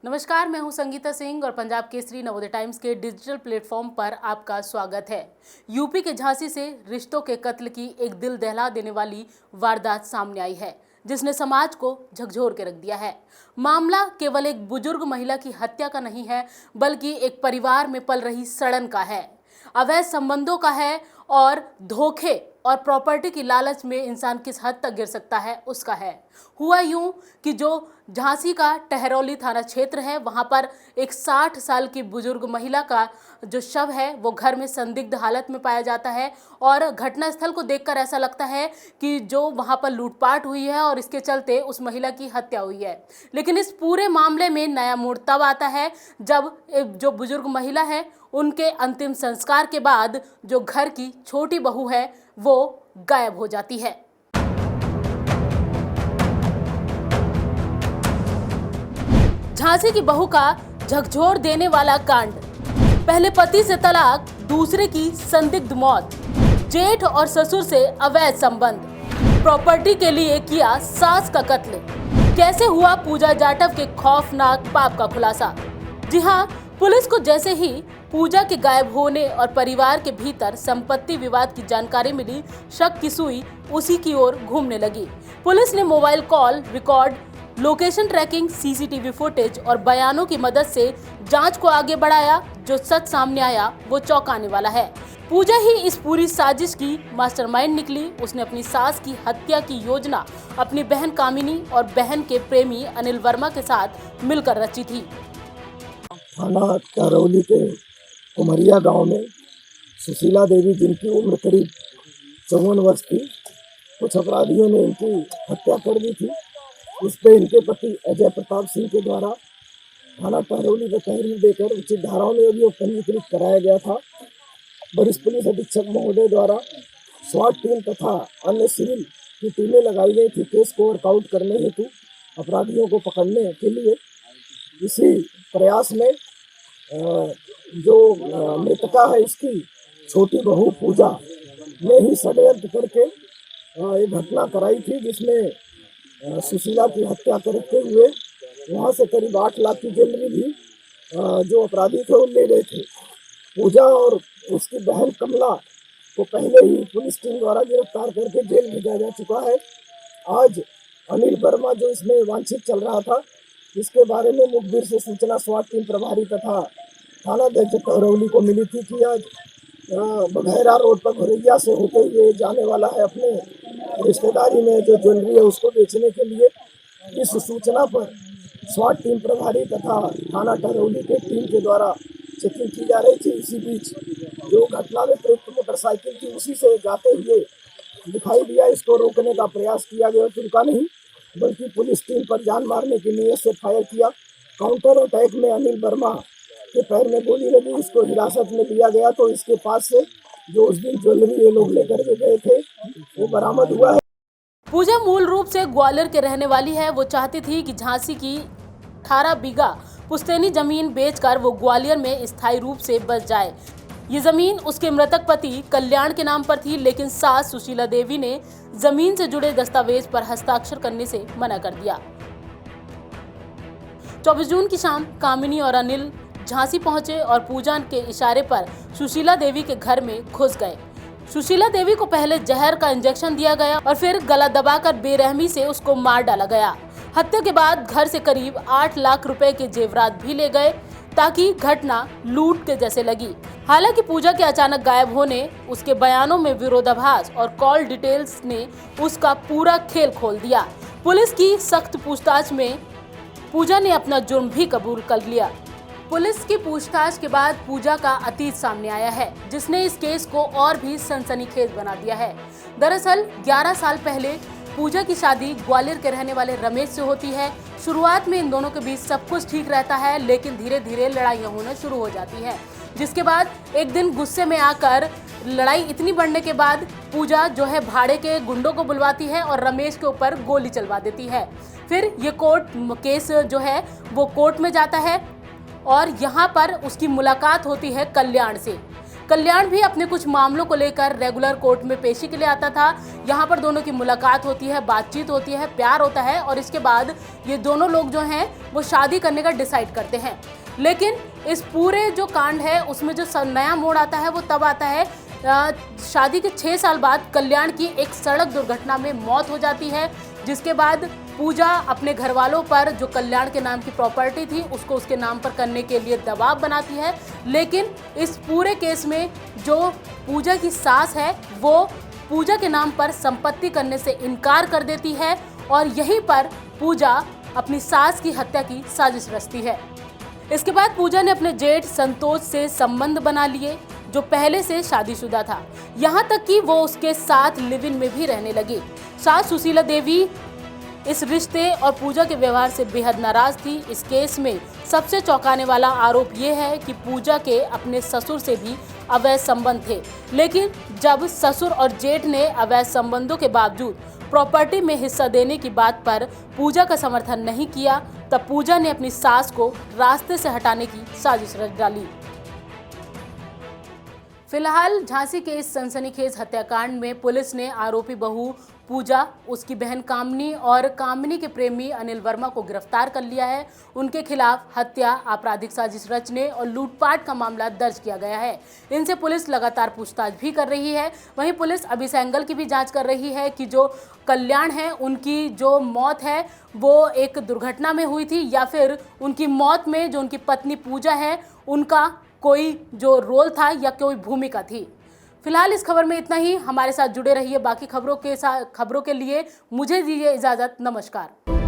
नमस्कार, मैं हूं संगीता सिंह और पंजाब केसरी नवोदय टाइम्स के डिजिटल प्लेटफॉर्म पर आपका स्वागत है। यूपी के झांसी से रिश्तों के कत्ल की एक दिल दहला देने वाली वारदात सामने आई है, जिसने समाज को झकझोर के रख दिया है। मामला केवल एक बुजुर्ग महिला की हत्या का नहीं है, बल्कि एक परिवार में पल रही सड़न का है, अवैध संबंधों का है और धोखे और प्रॉपर्टी की लालच में इंसान किस हद तक गिर सकता है उसका है। हुआ यूं कि जो झांसी का टहरौली थाना क्षेत्र है, वहां पर एक 60 साल की बुजुर्ग महिला का जो शव है वो घर में संदिग्ध हालत में पाया जाता है और घटनास्थल को देखकर ऐसा लगता है कि जो वहां पर लूटपाट हुई है और इसके चलते उस महिला की हत्या हुई है। लेकिन इस पूरे मामले में नया मोड़ तब आता है जब जो बुजुर्ग महिला है उनके अंतिम संस्कार के बाद जो घर की छोटी बहू है वो गायब हो जाती है। झांसी की बहू का झकझोर देने वाला कांड। पहले पति से तलाक, दूसरे की संदिग्ध मौत, जेठ और ससुर से अवैध संबंध, प्रॉपर्टी के लिए किया सास का कत्ल। कैसे हुआ पूजा जाटव के खौफनाक पाप का खुलासा। जी हाँ, पुलिस को जैसे ही पूजा के गायब होने और परिवार के भीतर संपत्ति विवाद की जानकारी मिली, शक की सुई उसी की ओर घूमने लगी। पुलिस ने mobile call record, location tracking, CCTV footage और बयानों की मदद से जांच को आगे बढ़ाया। जो सच सामने आया वो चौंकाने वाला है। पूजा ही इस पूरी साजिश की मास्टरमाइंड निकली। उसने अपनी सास की हत्या की योजना अपनी बहन कामिनी और बहन के प्रेमी अनिल वर्मा के साथ मिलकर रची थी। थाना टहरौली के कुमरिया गांव में सुशीला देवी, जिनकी उम्र करीब 54 वर्ष थी, कुछ अपराधियों ने इनकी हत्या कर दी थी। उस पर इनके पति अजय प्रताप सिंह के द्वारा थाना टहरौली में तहरीर देकर उचित धाराओं में अभियोग पंजीकृत कराया गया था। वरिष्ठ पुलिस अधीक्षक महोदय द्वारा स्वाट टीम तथा अन्य सिविल की टीमें लगाई गई थी केस को वर्कआउट करने हेतु अपराधियों को पकड़ने के लिए। इसी प्रयास में जो मृतका है, इसकी छोटी बहू पूजा ने ही षड्यंत्र करके एक घटना कराई थी, जिसमें सुशीला की हत्या करते हुए वहां से करीब 8 लाख की ज्वेलरी भी जो अपराधी थे वो ले गए थे। पूजा और उसकी बहन कमला को पहले ही पुलिस टीम द्वारा गिरफ्तार करके जेल भेजा जा चुका है। आज अनिल वर्मा जो इसमें वांछित चल रहा था, इसके बारे में मुखबिर से सूचना स्वाट टीम प्रभारी तथा थाना अध्यक्ष टहरौली को मिली थी कि आज बघैरा रोड पर घोरैया से होते हुए जाने वाला है अपने रिश्तेदारी में जो ज्वेलरी है उसको बेचने के लिए। इस सूचना पर स्वाट टीम प्रभारी तथा थाना टहरौली के टीम के द्वारा चेकिंग की जा रही थी। इसी बीच जो घटना में प्रयुक्त मोटरसाइकिल थी उसी से जाते हुए दिखाई दिया। इसको रोकने का प्रयास किया गया, रुका नहीं, बल्कि पुलिस टीम पर जान मारने के लिए से फायर किया। काउंटर अटैक में अनिल वर्मा के पैर में गोली लगी, इसको हिरासत में लिया गया। तो इसके पास से जो उस दिन ज्वेलरी ये लोग लेकर के गए थे वो बरामद हुआ है। पूजा मूल रूप से ग्वालियर के रहने वाली है। वो चाहती थी कि झांसी की 18 बीघा पुश्तैनी जमीन बेचकर वो ग्वालियर में स्थायी रूप से बस जाए। ये जमीन उसके मृतक पति कल्याण के नाम पर थी, लेकिन सास सुशीला देवी ने जमीन से जुड़े दस्तावेज पर हस्ताक्षर करने से मना कर दिया। 24 जून की शाम कामिनी और अनिल झांसी पहुंचे और पूजा के इशारे पर सुशीला देवी के घर में घुस गए। सुशीला देवी को पहले जहर का इंजेक्शन दिया गया और फिर गला दबाकर बेरहमी से उसको मार डाला गया। हत्या के बाद घर से करीब 8 लाख रुपए के जेवरात भी ले गए, ताकि घटना लूट के जैसे लगी। हालांकि पूजा के अचानक गायब होने, उसके बयानों में विरोधाभास और कॉल डिटेल्स ने उसका पूरा खेल खोल दिया। पुलिस की सख्त पूछताछ में पूजा ने अपना जुर्म भी कबूल कर लिया। पुलिस की पूछताछ के बाद पूजा का अतीत सामने आया है, जिसने इस केस को और भी सनसनीखेज बना दिया है। दरअसल 11 साल पहले पूजा की शादी ग्वालियर के रहने वाले रमेश से होती है। शुरुआत में इन दोनों के बीच सब कुछ ठीक रहता है, लेकिन धीरे धीरे लड़ाइयाँ होना शुरू हो जाती है, जिसके बाद एक दिन गुस्से में आकर लड़ाई इतनी बढ़ने के बाद पूजा जो है भाड़े के गुंडों को बुलवाती है और रमेश के ऊपर गोली चलवा देती है। फिर ये कोर्ट केस जो है वो कोर्ट में जाता है और यहाँ पर उसकी मुलाकात होती है कल्याण से। कल्याण भी अपने कुछ मामलों को लेकर रेगुलर कोर्ट में पेशी के लिए आता था। यहाँ पर दोनों की मुलाकात होती है, बातचीत होती है, प्यार होता है और इसके बाद ये दोनों लोग जो हैं वो शादी करने का डिसाइड करते हैं। लेकिन इस पूरे जो कांड है उसमें जो नया मोड़ आता है वो तब आता है शादी के 6 साल बाद कल्याण की एक सड़क दुर्घटना में मौत हो जाती है, जिसके बाद पूजा अपने घर वालों पर जो कल्याण के नाम की प्रॉपर्टी थी उसको उसके नाम पर करने के लिए दबाव बनाती है। लेकिन इस पूरे केस में जो पूजा की सास है वो पूजा के नाम पर संपत्ति करने से इनकार कर देती है और यहीं पर पूजा अपनी सास की हत्या की साजिश रचती है। इसके बाद पूजा ने अपने जेठ संतोष से संबंध बना लिए जो पहले से शादीशुदा था, यहाँ तक कि वो उसके साथ लिव इन में भी रहने लगी। सास सुशीला देवी इस रिश्ते और पूजा के व्यवहार से बेहद नाराज थी। इस केस में सबसे चौंकाने वाला आरोप ये है कि पूजा के अपने ससुर से भी अवैध संबंध थे, लेकिन जब ससुर और जेठ ने अवैध संबंधों के बावजूद प्रॉपर्टी में हिस्सा देने की बात पर पूजा का समर्थन नहीं किया, तब पूजा ने अपनी सास को रास्ते से हटाने की साजिश रच डाली। फिलहाल झांसी के इस सनसनीखेज हत्याकांड में पुलिस ने आरोपी बहू पूजा, उसकी बहन कामनी और कामनी के प्रेमी अनिल वर्मा को गिरफ्तार कर लिया है। उनके खिलाफ हत्या, आपराधिक साजिश रचने और लूटपाट का मामला दर्ज किया गया है। इनसे पुलिस लगातार पूछताछ भी कर रही है। वहीं पुलिस अब इस एंगल की भी जांच कर रही है कि जो कल्याण है उनकी जो मौत है वो एक दुर्घटना में हुई थी या फिर उनकी मौत में जो उनकी पत्नी पूजा है उनका कोई जो रोल था या कोई भूमिका थी। फिलहाल इस खबर में इतना ही। हमारे साथ जुड़े रहिए बाकी खबरों के लिए मुझे दीजिए इजाजत। नमस्कार।